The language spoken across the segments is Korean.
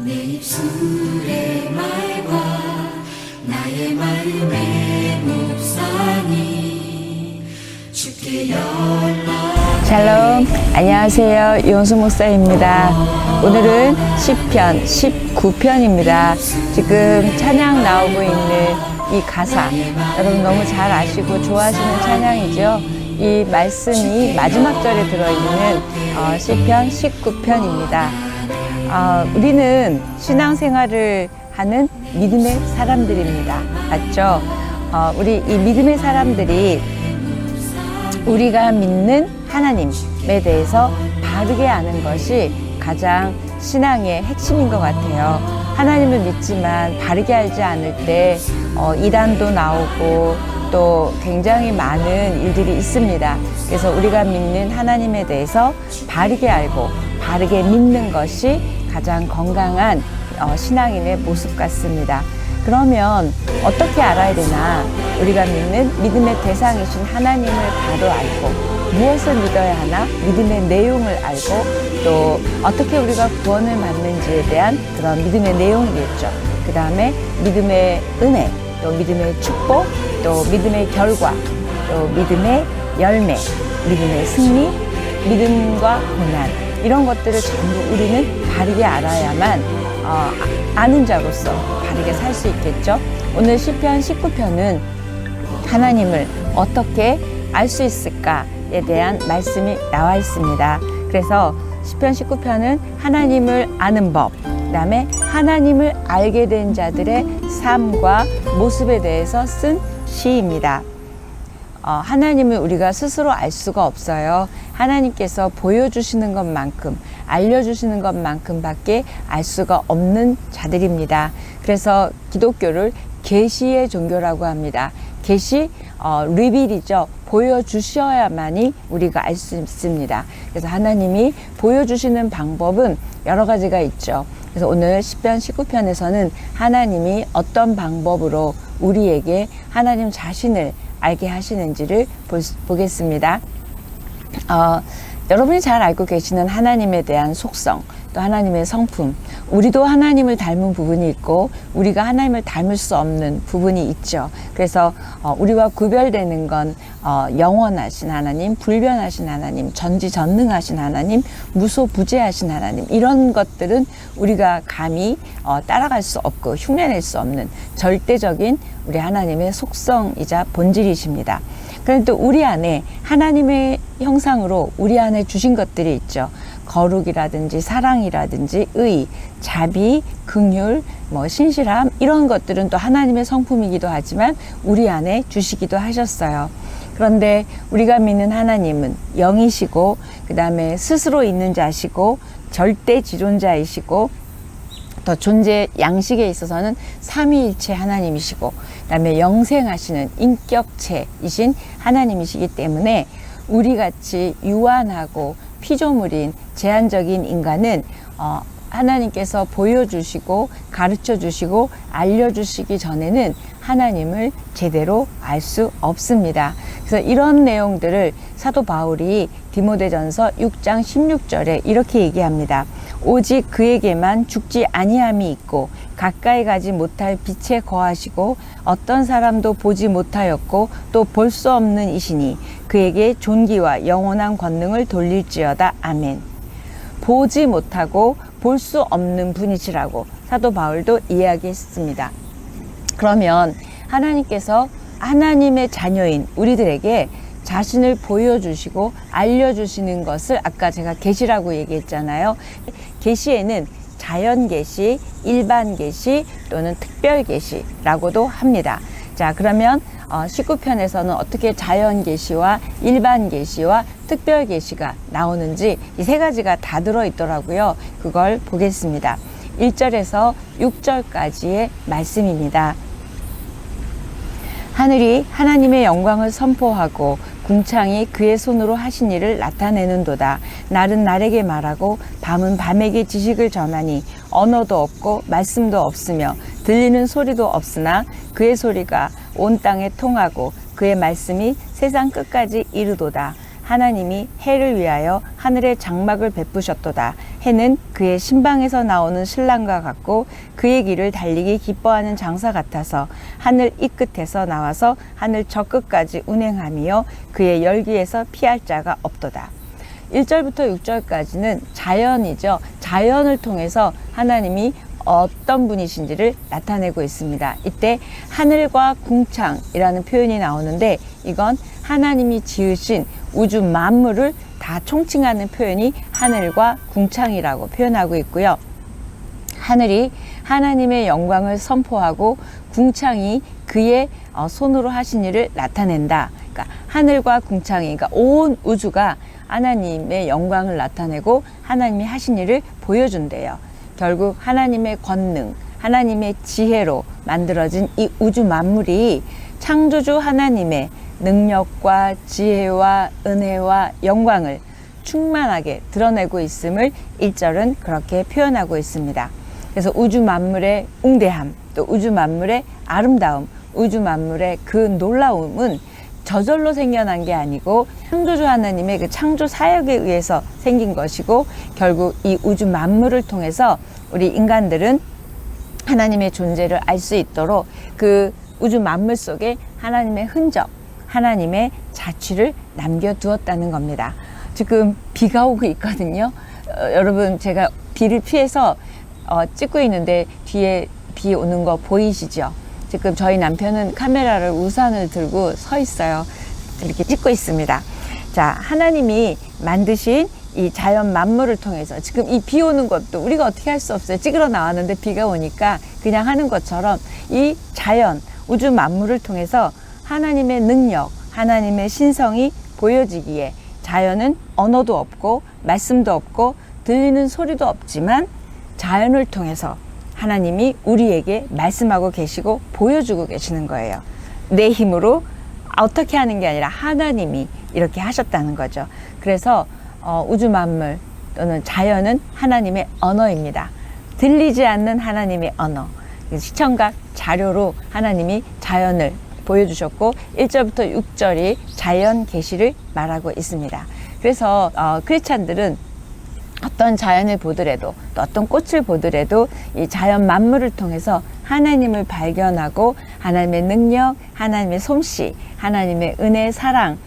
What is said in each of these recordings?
내 입술의 말과 나의 마음의 묵상이 주께 연락. 샬롬, 안녕하세요. 이원수 목사입니다. 오늘은 시편 19편입니다. 지금 찬양 나오고 있는 이 가사, 여러분 너무 잘 아시고 좋아하시는 찬양이죠. 이 말씀이 마지막 절에 들어있는 시편 19편입니다. 우리는 신앙생활을 하는 믿음의 사람들입니다. 맞죠? 우리 이 믿음의 사람들이 우리가 믿는 하나님에 대해서 바르게 아는 것이 가장 신앙의 핵심인 것 같아요. 하나님을 믿지만 바르게 알지 않을 때 이단도 나오고 또 굉장히 많은 일들이 있습니다. 그래서 우리가 믿는 하나님에 대해서 바르게 알고 바르게 믿는 것이 가장 건강한 신앙인의 모습 같습니다. 그러면 어떻게 알아야 되나? 우리가 믿는 믿음의 대상이신 하나님을 바로 알고 무엇을 믿어야 하나? 믿음의 내용을 알고 또 어떻게 우리가 구원을 받는지에 대한 그런 믿음의 내용이겠죠. 그 다음에 믿음의 은혜, 또 믿음의 축복, 또 믿음의 결과, 또 믿음의 열매, 믿음의 승리, 믿음과 고난, 이런 것들을 전부 우리는 바르게 알아야만 아는 자로서 바르게 살 수 있겠죠. 오늘 시편 19편은 하나님을 어떻게 알 수 있을까에 대한 말씀이 나와 있습니다. 그래서 시편 19편은 하나님을 아는 법, 그 다음에 하나님을 알게 된 자들의 삶과 모습에 대해서 쓴 시입니다. 하나님을 우리가 스스로 알 수가 없어요. 하나님께서 보여주시는 것만큼, 알려주시는 것만큼밖에 알 수가 없는 자들입니다. 그래서 기독교를 계시의 종교라고 합니다. 계시, 리빌이죠. 보여주셔야만이 우리가 알 수 있습니다. 그래서 하나님이 보여주시는 방법은 여러 가지가 있죠. 그래서 오늘 시편 19편에서는 하나님이 어떤 방법으로 우리에게 하나님 자신을 알게 하시는지를 보겠습니다. 여러분이 잘 알고 계시는 하나님에 대한 속성, 또 하나님의 성품, 우리도 하나님을 닮은 부분이 있고 우리가 하나님을 닮을 수 없는 부분이 있죠. 그래서 우리와 구별되는 건 영원하신 하나님, 불변하신 하나님, 전지전능하신 하나님, 무소부재하신 하나님, 이런 것들은 우리가 감히 따라갈 수 없고 흉내낼 수 없는 절대적인 우리 하나님의 속성이자 본질이십니다. 그런데 또 우리 안에 하나님의 형상으로 우리 안에 주신 것들이 있죠. 거룩이라든지 사랑이라든지 의, 자비, 긍휼, 신실함, 이런 것들은 또 하나님의 성품이기도 하지만 우리 안에 주시기도 하셨어요. 그런데 우리가 믿는 하나님은 영이시고 그 다음에 스스로 있는 자시고 절대 지존자이시고 또 존재 양식에 있어서는 삼위일체 하나님이시고 그다음에 영생하시는 인격체이신 하나님이시기 때문에 우리같이 유한하고 피조물인 제한적인 인간은 하나님께서 보여주시고 가르쳐주시고 알려주시기 전에는 하나님을 제대로 알 수 없습니다. 그래서 이런 내용들을 사도 바울이 디모데전서 6장 16절에 이렇게 얘기합니다. 오직 그에게만 죽지 아니함이 있고 가까이 가지 못할 빛에 거하시고 어떤 사람도 보지 못하였고 또 볼 수 없는 이시니 그에게 존귀와 영원한 권능을 돌릴지어다. 아멘. 보지 못하고 볼 수 없는 분이시라고 사도 바울도 이야기했습니다. 그러면 하나님께서 하나님의 자녀인 우리들에게 자신을 보여주시고 알려주시는 것을 아까 제가 계시라고 얘기했잖아요. 계시에는 자연 계시, 일반 계시 또는 특별 계시라고도 합니다. 자, 그러면 19편에서는 어떻게 자연 계시와 일반 계시와 특별 계시가 나오는지 이 세 가지가 다 들어있더라고요. 그걸 보겠습니다. 1절에서 6절까지의 말씀입니다. 하늘이 하나님의 영광을 선포하고 궁창이 그의 손으로 하신 일을 나타내는도다. 날은 날에게 말하고 밤은 밤에게 지식을 전하니 언어도 없고 말씀도 없으며 들리는 소리도 없으나 그의 소리가 온 땅에 통하고 그의 말씀이 세상 끝까지 이르도다. 하나님이 해를 위하여 하늘의 장막을 베푸셨도다. 해는 그의 신방에서 나오는 신랑과 같고 그의 길을 달리기 기뻐하는 장사 같아서 하늘 이 끝에서 나와서 하늘 저 끝까지 운행하며 그의 열기에서 피할 자가 없도다. 1절부터 6절까지는 자연이죠. 자연을 통해서 하나님이 어떤 분이신지를 나타내고 있습니다. 이때 하늘과 궁창이라는 표현이 나오는데 이건 하나님이 지으신 우주 만물을 다 총칭하는 표현이 하늘과 궁창이라고 표현하고 있고요. 하늘이 하나님의 영광을 선포하고 궁창이 그의 손으로 하신 일을 나타낸다. 그러니까 하늘과 궁창이, 그러니까 온 우주가 하나님의 영광을 나타내고 하나님이 하신 일을 보여준대요. 결국 하나님의 권능, 하나님의 지혜로 만들어진 이 우주 만물이 창조주 하나님의 능력과 지혜와 은혜와 영광을 충만하게 드러내고 있음을 1절은 그렇게 표현하고 있습니다. 그래서 우주 만물의 웅대함, 또 우주 만물의 아름다움, 우주 만물의 그 놀라움은 저절로 생겨난 게 아니고 창조주 하나님의 그 창조 사역에 의해서 생긴 것이고, 결국 이 우주 만물을 통해서 우리 인간들은 하나님의 존재를 알 수 있도록 그 우주 만물 속에 하나님의 흔적, 하나님의 자취를 남겨두었다는 겁니다. 지금 비가 오고 있거든요. 여러분, 제가 비를 피해서 찍고 있는데 뒤에 비 오는 거 보이시죠? 지금 저희 남편은 카메라를, 우산을 들고 서 있어요. 이렇게 찍고 있습니다. 자, 하나님이 만드신 이 자연 만물을 통해서 지금 이 비 오는 것도 우리가 어떻게 할 수 없어요. 찍으러 나왔는데 비가 오니까 그냥 하는 것처럼 이 자연, 우주 만물을 통해서 하나님의 능력, 하나님의 신성이 보여지기에 자연은 언어도 없고 말씀도 없고 들리는 소리도 없지만 자연을 통해서 하나님이 우리에게 말씀하고 계시고 보여주고 계시는 거예요. 내 힘으로 어떻게 하는 게 아니라 하나님이 이렇게 하셨다는 거죠. 그래서 우주 만물 또는 자연은 하나님의 언어입니다. 들리지 않는 하나님의 언어. 시청각 자료로 하나님이 자연을 보여주셨고 1절부터 6절이 자연 계시를 말하고 있습니다. 그래서 크리스찬들은 어떤 자연을 보더라도 또 어떤 꽃을 보더라도 이 자연 만물을 통해서 하나님을 발견하고 하나님의 능력, 하나님의 솜씨, 하나님의 은혜, 사랑을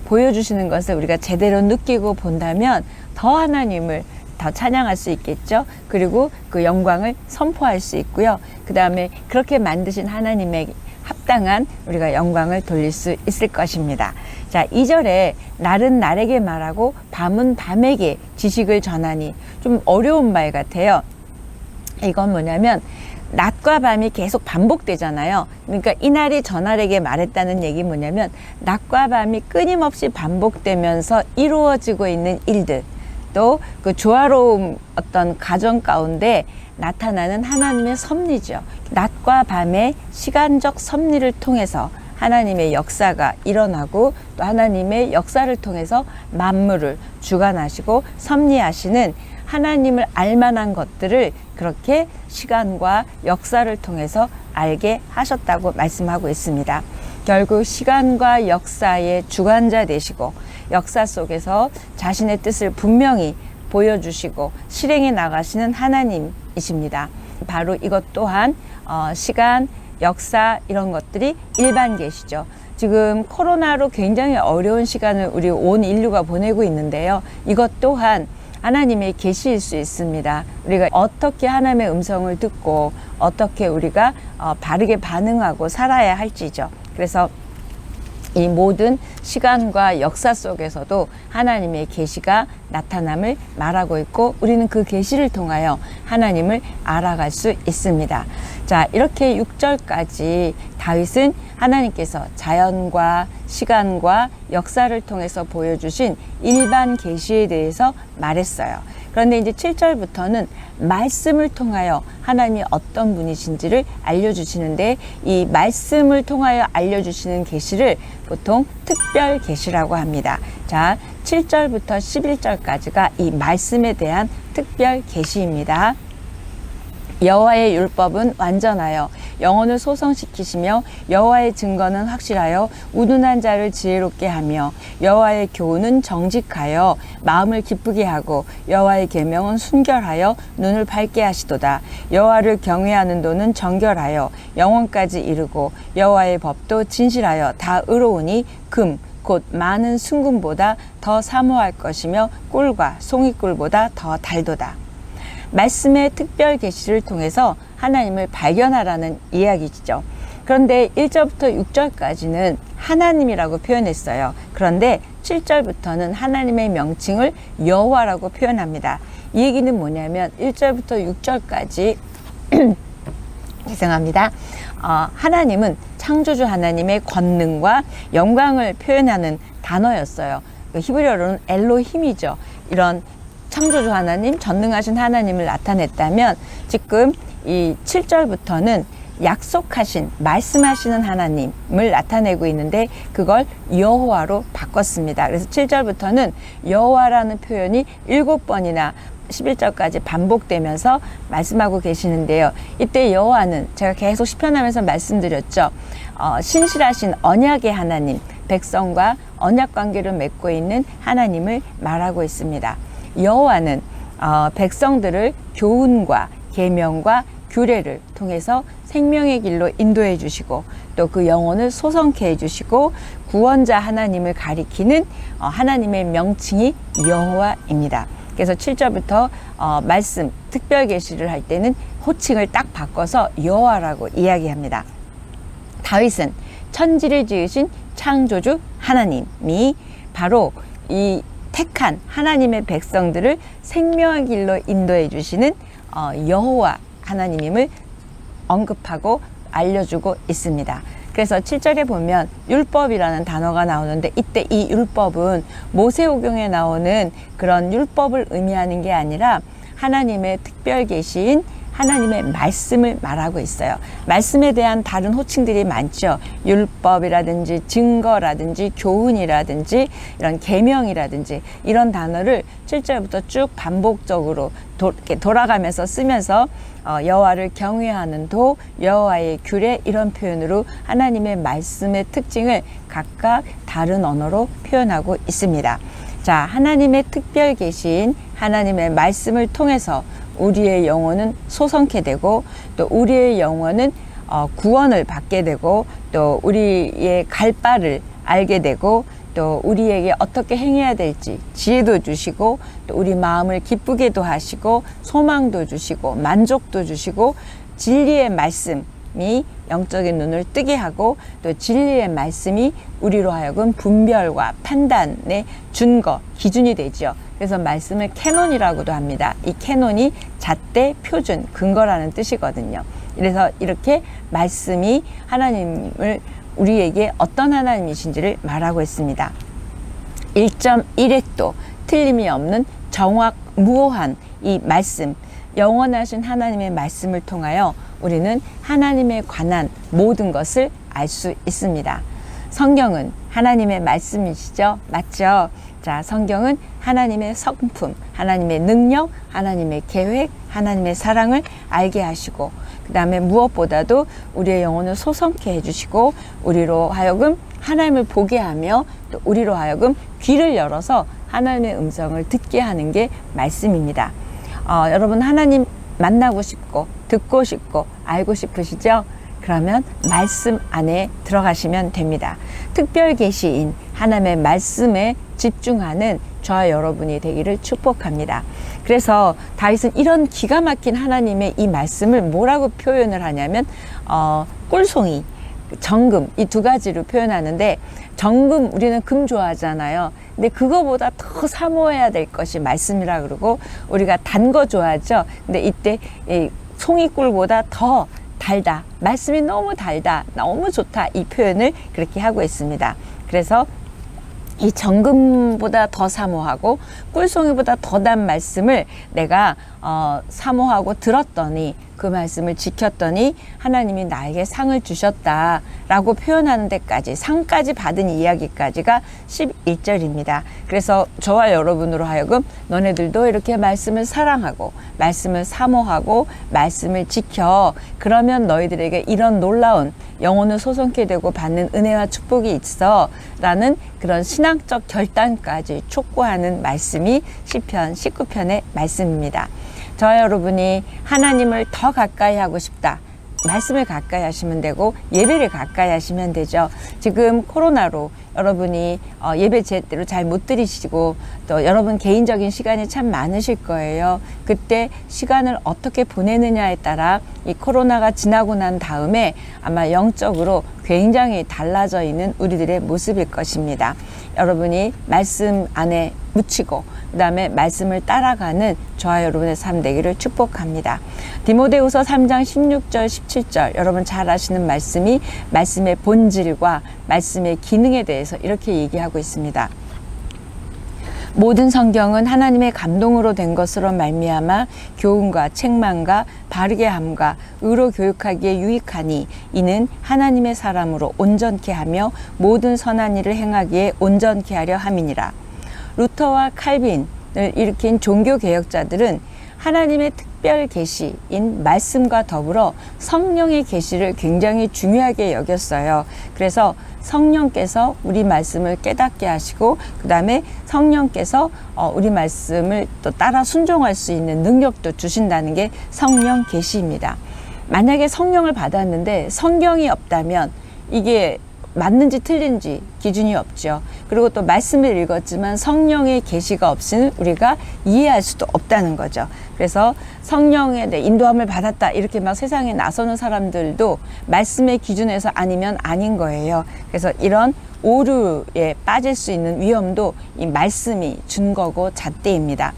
보여주시는 것을 우리가 제대로 느끼고 본다면 더 하나님을 더 찬양할 수 있겠죠. 그리고 그 영광을 선포할 수 있고요. 그 다음에 그렇게 만드신 하나님의 합당한 우리가 영광을 돌릴 수 있을 것입니다. 자, 2절에 날은 날에게 말하고 밤은 밤에게 지식을 전하니, 좀 어려운 말 같아요. 이건 뭐냐면 낮과 밤이 계속 반복되잖아요. 그러니까 이날이 저날에게 말했다는 얘기 뭐냐면 낮과 밤이 끊임없이 반복되면서 이루어지고 있는 일들, 또 그 조화로운 어떤 가정 가운데 나타나는 하나님의 섭리죠. 낮과 밤의 시간적 섭리를 통해서 하나님의 역사가 일어나고 또 하나님의 역사를 통해서 만물을 주관하시고 섭리하시는 하나님을 알만한 것들을 그렇게 시간과 역사를 통해서 알게 하셨다고 말씀하고 있습니다. 결국 시간과 역사의 주관자 되시고 역사 속에서 자신의 뜻을 분명히 보여주시고 실행해 나가시는 하나님이십니다. 바로 이것 또한 시간, 역사 이런 것들이 일반 계시죠. 지금 코로나로 굉장히 어려운 시간을 우리 온 인류가 보내고 있는데요. 이것 또한 하나님의 계시일 수 있습니다. 우리가 어떻게 하나님의 음성을 듣고 어떻게 우리가 바르게 반응하고 살아야 할지죠. 그래서 이 모든 시간과 역사 속에서도 하나님의 계시가 나타남을 말하고 있고 우리는 그 계시를 통하여 하나님을 알아갈 수 있습니다. 자, 이렇게 6절까지 다윗은 하나님께서 자연과 시간과 역사를 통해서 보여주신 일반 계시에 대해서 말했어요. 그런데 이제 7절부터는 말씀을 통하여 하나님이 어떤 분이신지를 알려주시는데, 이 말씀을 통하여 알려주시는 계시를 보통 특별 계시라고 합니다. 자, 7절부터 11절까지가 이 말씀에 대한 특별 계시입니다. 여호와의 율법은 완전하여 영혼을 소성시키시며 여호와의 증거는 확실하여 우둔한 자를 지혜롭게 하며 여호와의 교훈은 정직하여 마음을 기쁘게 하고 여호와의 계명은 순결하여 눈을 밝게 하시도다. 여호와를 경외하는 도는 정결하여 영혼까지 이르고 여호와의 법도 진실하여 다 의로우니 금 곧 많은 순금보다 더 사모할 것이며 꿀과 송이꿀보다 더 달도다. 말씀의 특별 계시를 통해서 하나님을 발견하라는 이야기죠. 그런데 1절부터 6절까지는 하나님이라고 표현했어요. 그런데 7절부터는 하나님의 명칭을 여호와라고 표현합니다. 이 얘기는 뭐냐면 1절부터 6절까지 죄송합니다. 하나님은 창조주 하나님의 권능과 영광을 표현하는 단어였어요. 히브리어로는 엘로힘이죠. 이런 창조주 하나님, 전능하신 하나님을 나타냈다면 지금 이 7절부터는 약속하신, 말씀하시는 하나님을 나타내고 있는데 그걸 여호와로 바꿨습니다. 그래서 7절부터는 여호와라는 표현이 7번이나 11절까지 반복되면서 말씀하고 계시는데요. 이때 여호와는 제가 계속 시편하면서 말씀드렸죠. 신실하신 언약의 하나님, 백성과 언약 관계를 맺고 있는 하나님을 말하고 있습니다. 여호와는 백성들을 교훈과 계명과 규례를 통해서 생명의 길로 인도해 주시고 또 그 영혼을 소성케 해 주시고 구원자 하나님을 가리키는 하나님의 명칭이 여호와입니다. 그래서 7절부터 말씀 특별 계시를 할 때는 호칭을 딱 바꿔서 여호와라고 이야기합니다. 다윗은 천지를 지으신 창조주 하나님이 바로 이 택한 하나님의 백성들을 생명의 길로 인도해 주시는 여호와 하나님임을 언급하고 알려주고 있습니다. 그래서 7절에 보면 율법이라는 단어가 나오는데 이때 이 율법은 모세오경에 나오는 그런 율법을 의미하는 게 아니라 하나님의 특별 계시인 하나님의 말씀을 말하고 있어요. 말씀에 대한 다른 호칭들이 많죠. 율법이라든지 증거라든지 교훈이라든지 이런 계명이라든지 이런 단어를 7절부터 쭉 반복적으로 이렇게 돌아가면서 쓰면서 여호와를 경외하는 도, 여호와의 규례 이런 표현으로 하나님의 말씀의 특징을 각각 다른 언어로 표현하고 있습니다. 자, 하나님의 특별 계시인 하나님의 말씀을 통해서 우리의 영혼은 소성케 되고 또 우리의 영혼은 구원을 받게 되고 또 우리의 갈 바를 알게 되고 또 우리에게 어떻게 행해야 될지 지혜도 주시고 또 우리 마음을 기쁘게도 하시고 소망도 주시고 만족도 주시고 진리의 말씀이 영적인 눈을 뜨게 하고 또 진리의 말씀이 우리로 하여금 분별과 판단의 준거, 기준이 되죠. 그래서 말씀을 캐논이라고도 합니다. 이 캐논이 잣대, 표준, 근거라는 뜻이거든요. 그래서 이렇게 말씀이 하나님을 우리에게 어떤 하나님이신지를 말하고 있습니다. 1.1획도 틀림이 없는 정확무오한 이 말씀, 영원하신 하나님의 말씀을 통하여 우리는 하나님에 관한 모든 것을 알 수 있습니다. 성경은 하나님의 말씀이시죠? 맞죠? 자, 성경은 하나님의 성품, 하나님의 능력, 하나님의 계획, 하나님의 사랑을 알게 하시고 그 다음에 무엇보다도 우리의 영혼을 소성케 해주시고 우리로 하여금 하나님을 보게 하며 또 우리로 하여금 귀를 열어서 하나님의 음성을 듣게 하는 게 말씀입니다. 여러분 하나님 만나고 싶고 듣고 싶고 알고 싶으시죠? 그러면 말씀 안에 들어가시면 됩니다. 특별 계시인 하나님의 말씀에 집중하는 저와 여러분이 되기를 축복합니다. 그래서 다윗은 이런 기가 막힌 하나님의 이 말씀을 뭐라고 표현을 하냐면 꿀송이, 정금 이 두 가지로 표현하는데 정금 우리는 금 좋아하잖아요. 근데 그거보다 더 사모해야 될 것이 말씀이라 그러고 우리가 단 거 좋아하죠. 근데 이때 이 송이꿀보다 더 달다. 말씀이 너무 달다. 너무 좋다. 이 표현을 그렇게 하고 있습니다. 그래서 이 정금보다 더 사모하고 꿀송이보다 더 단 말씀을 내가 사모하고 들었더니 그 말씀을 지켰더니 하나님이 나에게 상을 주셨다라고 표현하는 데까지, 상까지 받은 이야기까지가 11절입니다. 그래서 저와 여러분으로 하여금 너네들도 이렇게 말씀을 사랑하고 말씀을 사모하고 말씀을 지켜, 그러면 너희들에게 이런 놀라운 영혼을 소송케 되고 받는 은혜와 축복이 있어 라는 그런 신앙적 결단까지 촉구하는 말씀이 시편 19편의 말씀입니다. 저와 여러분이 하나님을 더 가까이 하고 싶다, 말씀을 가까이 하시면 되고 예배를 가까이 하시면 되죠. 지금 코로나로 여러분이 예배 제대로 잘 못 드리시고 또 여러분 개인적인 시간이 참 많으실 거예요. 그때 시간을 어떻게 보내느냐에 따라 이 코로나가 지나고 난 다음에 아마 영적으로 굉장히 달라져 있는 우리들의 모습일 것입니다. 여러분이 말씀 안에 묻히고 그 다음에 말씀을 따라가는 저와 여러분의 삶 되기를 축복합니다. 디모데후서 3장 16절 17절 여러분 잘 아시는 말씀이 말씀의 본질과 말씀의 기능에 대해서 이렇게 얘기하고 있습니다. 모든 성경은 하나님의 감동으로 된 것으로 말미암아 교훈과 책망과 바르게 함과 의로 교육하기에 유익하니 이는 하나님의 사람으로 온전케 하며 모든 선한 일을 행하기에 온전케 하려 함이니라. 루터와 칼빈을 일으킨 종교개혁자들은 하나님의 특별 계시인 말씀과 더불어 성령의 계시를 굉장히 중요하게 여겼어요. 그래서 성령께서 우리 말씀을 깨닫게 하시고 그 다음에 성령께서 우리 말씀을 또 따라 순종할 수 있는 능력도 주신다는 게 성령 계시입니다. 만약에 성령을 받았는데 성경이 없다면 이게 맞는지 틀린지 기준이 없죠. 그리고 또 말씀을 읽었지만 성령의 계시가 없으면 우리가 이해할 수도 없다는 거죠. 그래서 성령의 인도함을 받았다 이렇게 막 세상에 나서는 사람들도 말씀의 기준에서 아니면 아닌 거예요. 그래서 이런 오류에 빠질 수 있는 위험도 이 말씀이 준 거고 잣대입니다.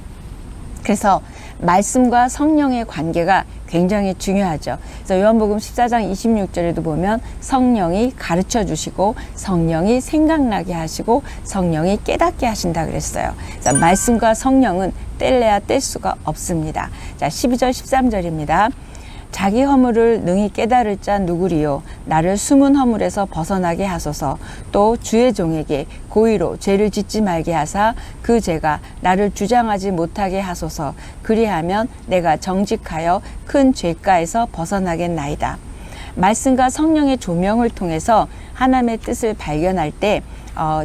그래서 말씀과 성령의 관계가 굉장히 중요하죠. 그래서 요한복음 14장 26절에도 보면 성령이 가르쳐 주시고 성령이 생각나게 하시고 성령이 깨닫게 하신다 그랬어요. 그래서 말씀과 성령은 뗄래야 뗄 수가 없습니다. 자, 12절 13절입니다. 자기 허물을 능히 깨달을 자 누구리요? 나를 숨은 허물에서 벗어나게 하소서. 또 주의 종에게 고의로 죄를 짓지 말게 하사 그 죄가 나를 주장하지 못하게 하소서. 그리하면 내가 정직하여 큰 죄가에서 벗어나겠나이다. 말씀과 성령의 조명을 통해서 하나님의 뜻을 발견할 때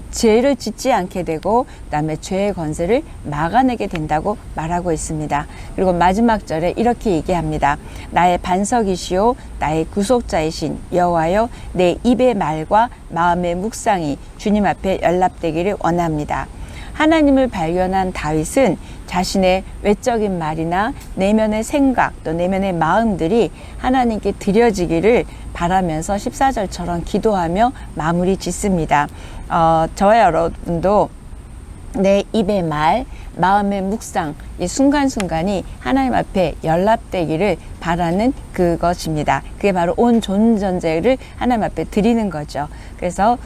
죄를 짓지 않게 되고 그다음에 죄의 권세를 막아내게 된다고 말하고 있습니다. 그리고 마지막 절에 이렇게 얘기합니다. 나의 반석이시오 나의 구속자이신 여호와여 내 입의 말과 마음의 묵상이 주님 앞에 연락되기를 원합니다. 하나님을 발견한 다윗은 자신의 외적인 말이나 내면의 생각 또 내면의 마음들이 하나님께 드려지기를 바라면서 14절처럼 기도하며 마무리 짓습니다. 저와 여러분도 내 입의 말, 마음의 묵상, 이 순간순간이 하나님 앞에 연락되기를 바라는 그것입니다. 그게 바로 온 존전제를 하나님 앞에 드리는 거죠. 그래서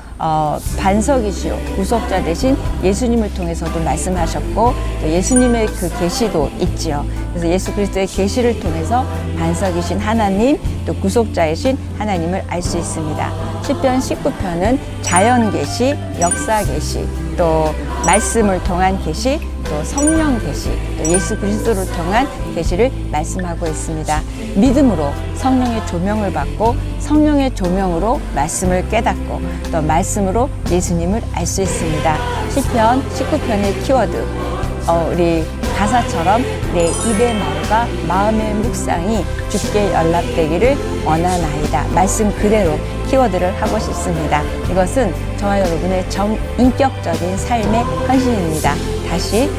반석이시오 구속자 되신 예수님을 통해서도 말씀하셨고 또 예수님의 그 계시도 있지요. 그래서 예수 그리스도의 계시를 통해서 반석이신 하나님 또 구속자이신 하나님을 알 수 있습니다. 시편 19편은 자연 계시, 역사 계시, 또 말씀을 통한 계시, 또 성령 계시, 또 예수 그리스도를 통한 계시를 말씀하고 있습니다. 믿음으로 성령의 조명을 받고 성령의 조명으로 말씀을 깨닫고 또 말씀으로 예수님을 알 수 있습니다. 시편 19편의 키워드 우리 가사처럼 내 입의 말과 마음의 묵상이 주께 연락되기를 원하나이다. 말씀 그대로 키워드를 하고 싶습니다. 이것은 저와 여러분의 인격적인 삶의 헌신입니다. 다시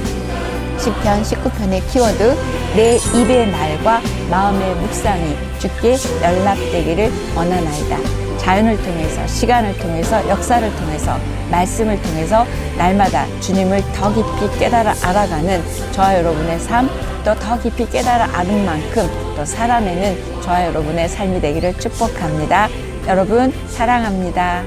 시편 19편의 키워드 내 입의 말과 마음의 묵상이 주께 연락되기를 원하나이다. 자연을 통해서 시간을 통해서 역사를 통해서 말씀을 통해서 날마다 주님을 더 깊이 깨달아 알아가는 저와 여러분의 삶 또 더 깊이 깨달아 아는 만큼 또 살아내는 저와 여러분의 삶이 되기를 축복합니다. 여러분 사랑합니다.